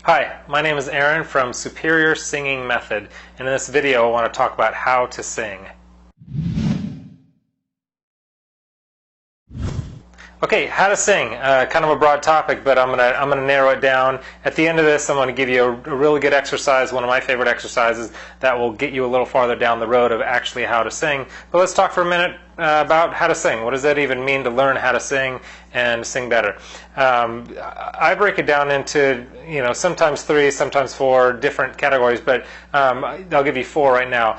Hi, my name is Aaron from Superior Singing Method, and in this video I want to talk about how to sing. Okay, how to sing. Kind of a broad topic, but I'm gonna narrow it down. At the end of this, I'm going to give you a really good exercise, one of my favorite exercises that will get you a little farther down the road of actually how to sing. But let's talk for a minute about how to sing. What does that even mean to learn how to sing and sing better? I break it down into, sometimes 3, sometimes 4 different categories, but I'll give you 4 right now.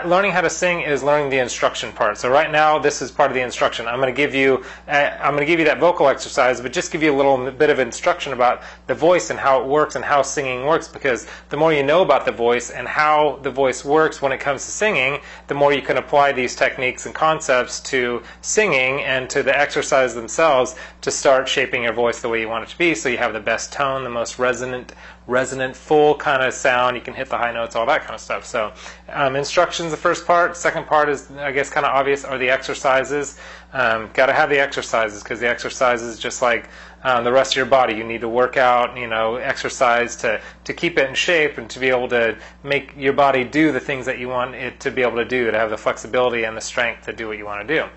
Learning how to sing is learning the instruction part. So right now, this is part of the instruction. I'm going to give you that vocal exercise, but just give you a little bit of instruction about the voice and how it works and how singing works, because the more you know about the voice and how the voice works when it comes to singing, the more you can apply these techniques and concepts to singing and to the exercise themselves to start shaping your voice the way you want it to be, so you have the best tone, the most resonant, full kind of sound. You can hit the high notes, all that kind of stuff. So instructions, the first part. Second part is, I guess, kind of obvious, are the exercises. Got to have the exercises, because the exercises, just like the rest of your body, you need to work out, exercise to keep it in shape and to be able to make your body do the things that you want it to be able to do, to have the flexibility and the strength to do what you want to do.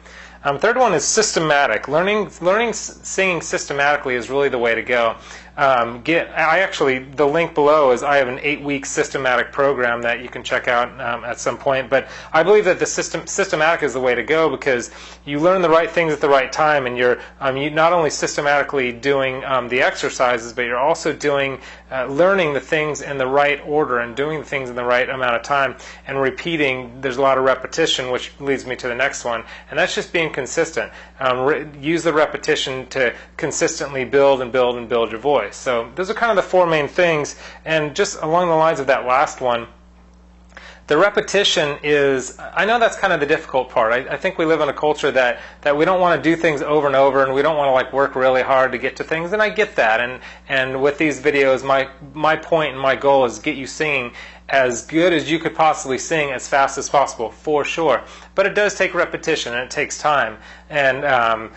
Third one is systematic. Learning singing systematically is really the way to go. The link below is I have an 8-week systematic program that you can check out at some point. But I believe that the systematic is the way to go, because you learn the right things at the right time, and you're not only systematically doing the exercises, but you're also learning the things in the right order and doing the things in the right amount of time and repeating. There's a lot of repetition, which leads me to the next one, and that's just being consistent. Use the repetition to consistently build and build and build your voice. So those are kind of the 4 main things, and just along the lines of that last one, the repetition is, I know that's kind of the difficult part. I think we live in a culture that we don't want to do things over and over, and we don't want to work really hard to get to things, and I get that. And with these videos, my point and my goal is get you singing as good as you could possibly sing as fast as possible, for sure. But it does take repetition, and it takes time. And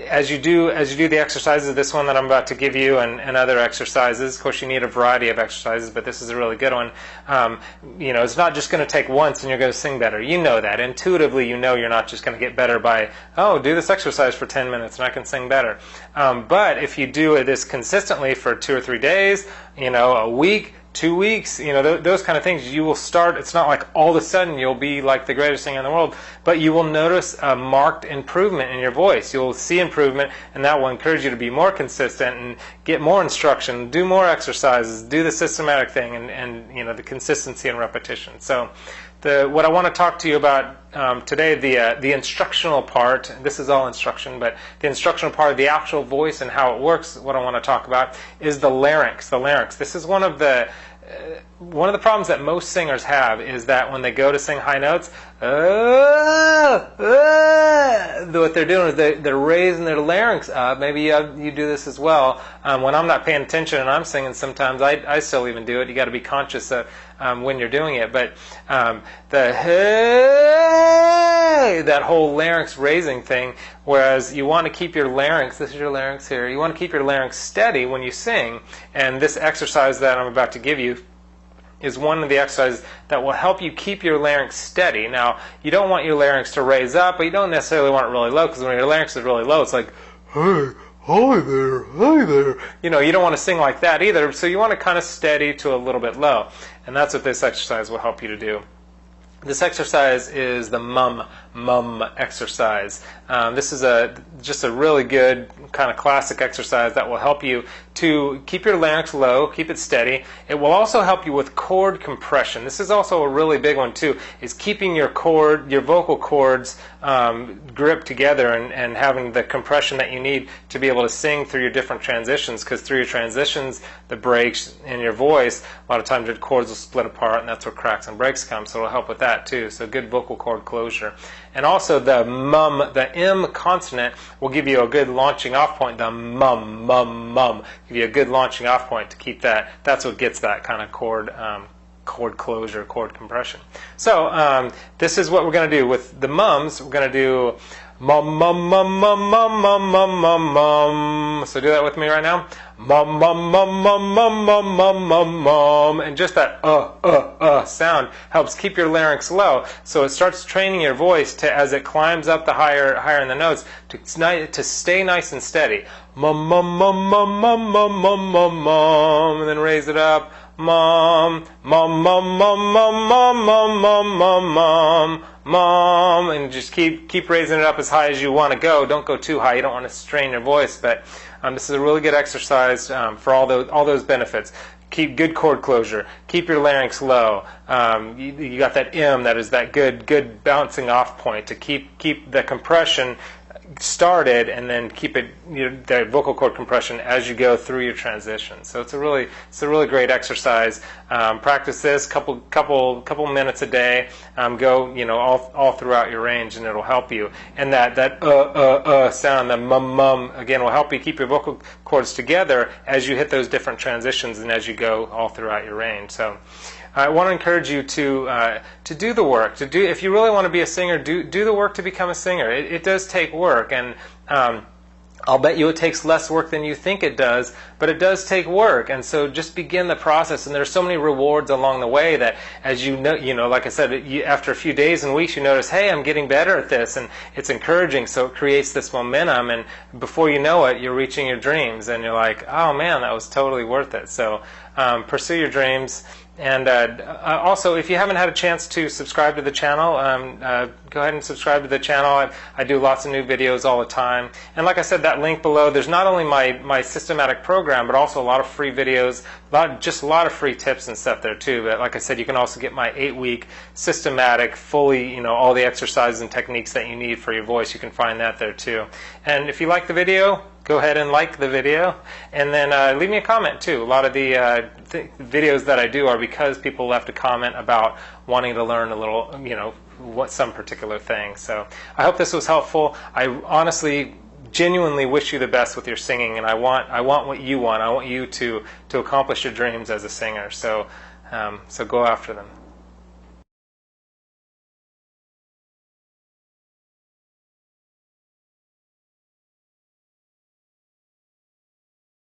as you do the exercises, this one that I'm about to give you, and other exercises, of course you need a variety of exercises, but this is a really good one. It's not just going to take once and you're going to sing better. You know that. Intuitively, you know you're not just going to get better by, do this exercise for 10 minutes and I can sing better. But if you do this consistently for 2 or 3 days, a week, 2 weeks, those kind of things, you will start. It's not like all of a sudden you'll be like the greatest singer in the world, but you will notice a marked improvement in your voice. You'll see improvement, and that will encourage you to be more consistent and get more instruction, do more exercises, do the systematic thing, and the consistency and repetition. So what I want to talk to you about today, the instructional part, this is all instruction, but the instructional part of the actual voice and how it works, what I want to talk about is the larynx. The larynx. This is one of the problems that most singers have, is that when they go to sing high notes, what they're doing is they're raising their larynx up. Maybe you do this as well. When I'm not paying attention and I'm singing, sometimes I still even do it. You got to be conscious of when you're doing it. But that whole larynx raising thing, whereas you want to keep your larynx, this is your larynx here, you want to keep your larynx steady when you sing, and this exercise that I'm about to give you is one of the exercises that will help you keep your larynx steady. Now, you don't want your larynx to raise up, but you don't necessarily want it really low, because when your larynx is really low, it's like, hey, hi there, hi there. You don't want to sing like that either, so you want to kind of steady to a little bit low. And that's what this exercise will help you to do. This exercise is the mum exercise. This is just a really good kind of classic exercise that will help you to keep your larynx low, keep it steady. It will also help you with chord compression. This is also a really big one too, is keeping your vocal cords gripped together and having the compression that you need to be able to sing through your different transitions, because through your transitions, the breaks in your voice, a lot of times your cords will split apart, and that's where cracks and breaks come, so it'll help with that too. So good vocal cord closure. And also the M consonant will give you a good launching off point. The mum, give you a good launching off point to keep that. That's what gets that kind of chord closure, chord compression. So this is what we're going to do with the mums. We're going to do mum, mum, mum, mum, mum, mum, mum, mum, mum. So do that with me right now. mum, mum, mum, mum, mum, mum, mum, mum, mum. And just that sound helps keep your larynx low. So it starts training your voice to, as it climbs up the higher in the notes, to stay nice and steady. Mum, mum, mum, mum, mum, mum, mum, mum, mum. And then raise it up. Mom, mom, mom, mom, mom, mom, mom, mom, mom, mom, mom, and just keep raising it up as high as you want to go. Don't go too high. You don't want to strain your voice, but this is a really good exercise for all those benefits. Keep good cord closure. Keep your larynx low. You got that M, that is that good bouncing off point to keep the compression started, and then keep it, the vocal cord compression as you go through your transition. So it's a really great exercise. Practice this couple minutes a day. Go all throughout your range, and it'll help you. And that sound, the mum again, will help you keep your vocal cords together as you hit those different transitions and as you go all throughout your range. So I want to encourage you to do the work. If you really want to be a singer, do the work to become a singer. It does take work, and I'll bet you it takes less work than you think it does, but it does take work. And so just begin the process. And there's so many rewards along the way that, as you know, like I said, after a few days and weeks, you notice, hey, I'm getting better at this, and it's encouraging. So it creates this momentum, and before you know it, you're reaching your dreams, and you're like, oh man, that was totally worth it. So pursue your dreams. And also, if you haven't had a chance to subscribe to the channel, go ahead and subscribe to the channel. I do lots of new videos all the time. And like I said, that link below, there's not only my systematic program, but also a lot of free videos, just a lot of free tips and stuff there too. But like I said, you can also get my 8-week systematic, fully, all the exercises and techniques that you need for your voice. You can find that there too. And if you like the video, go ahead and like the video, and then leave me a comment too. A lot of the videos that I do are because people left a comment about wanting to learn a little, some particular thing. So I hope this was helpful. I honestly, genuinely wish you the best with your singing, and I want what you want. I want you to accomplish your dreams as a singer. So go after them.